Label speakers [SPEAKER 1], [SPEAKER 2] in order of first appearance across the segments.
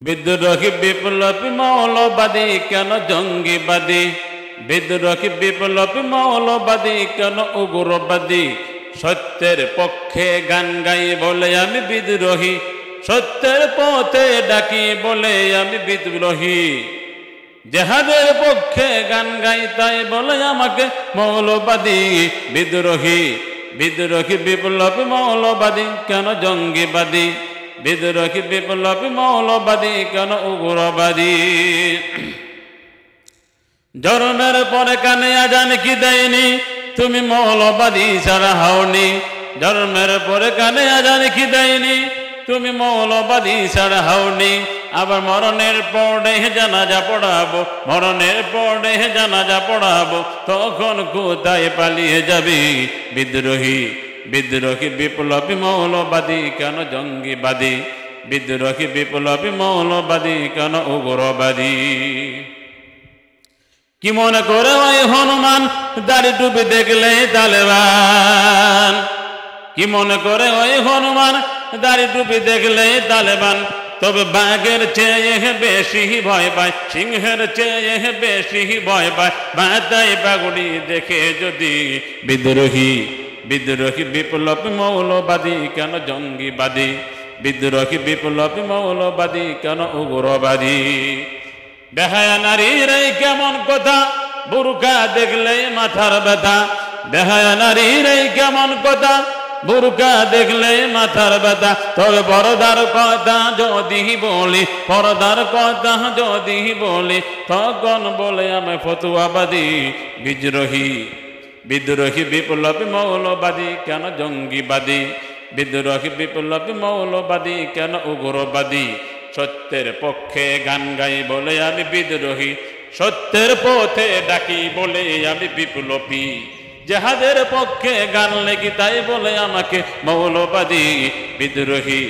[SPEAKER 1] বিদ্রোহী বিপ্লবী মৌলবাদী কেন জঙ্গিবাদী, বিদ্রোহী বিপ্লবী মৌলবাদী কেন উগ্রবাদী। সত্যের পক্ষে গান গাই বলে আমি বিদ্রোহী, সত্যের পথে ডাকি বলে আমি বিদ্রোহী। জেহাদের পক্ষে গান গাই তাই বলে আমাকে মৌলবাদী বিদ্রোহী। বিদ্রোহী বিপ্লবী মৌলবাদী কেন জঙ্গিবাদী, বিদ্রোহী বিপ্লবী মৌলবাদী কেন উগ্রবাদী। জন্মের পরে কানে আজান কি দেয়নি, তুমি মৌলবাদী ছাড়া হওনি। জন্মের পরে কানে আজান কি দেয়নি, তুমি মৌলবাদী ছাড়া হওনি। আবার মরণের পরে জানাজা পড়াবো, মরণের পরে জানাজা পড়াবো, তখন কোথায় পালিয়ে যাবি বিদ্রোহী। বিদ্রোহী বিপ্লবী মৌলবাদী কেন জঙ্গিবাদী, বিদ্রোহী বিপ্লবী মৌলবাদী কেন উগ্রবাদী। কি মনে করে ওই হনুমান দাড়ি টুপি দেখলে তালেবান, কি মনে করে ওই হনুমান দাড়ি টুপি দেখলে তালেবান। তবে বাঘের চেয়ে বেশি ভয় পায়, সিংহের চেয়ে বেশি ভয় পায় মাথায় পাগড়ি দেখে যদি বিদ্রোহী। বিদ্রোহী বিপ্লবী মৌলবাদী কেন জঙ্গিবাদী, বিদ্রোহী বিপ্লবী মৌলবাদী কেন উগ্রবাদী। বেহায়া নারীর এই কেমন কথা, বুরকা দেখলে মাথার ব্যথা। বেহায়া নারীর এই কেমন কথা, বুরকা দেখলে মাথার ব্যথা। তবে পর্দার কথা যদি বলি, পর্দার কথা যদি বলি, তখন বলে আমি ফতুয়াবাদী বিদ্রোহী। বিদ্রোহী বিপ্লবী মৌলবাদী কেন জঙ্গিবাদী, বিদ্রোহী বিপ্লবী মৌলবাদী কেন উগ্রবাদী। সত্যের পক্ষে গান গাই বলে আমি বিদ্রোহী, সত্যের পথে ডাকি বলে আমি বিপ্লবী। জেহাদের পক্ষে গান লেগি তাই বলে আমাকে মৌলবাদী বিদ্রোহী।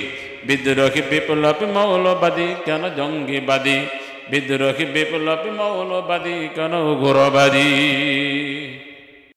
[SPEAKER 1] বিদ্রোহী বিপ্লবী মৌলবাদী কেন জঙ্গিবাদী, বিদ্রোহী বিপ্লবী মৌলবাদী কেন উগ্রবাদী।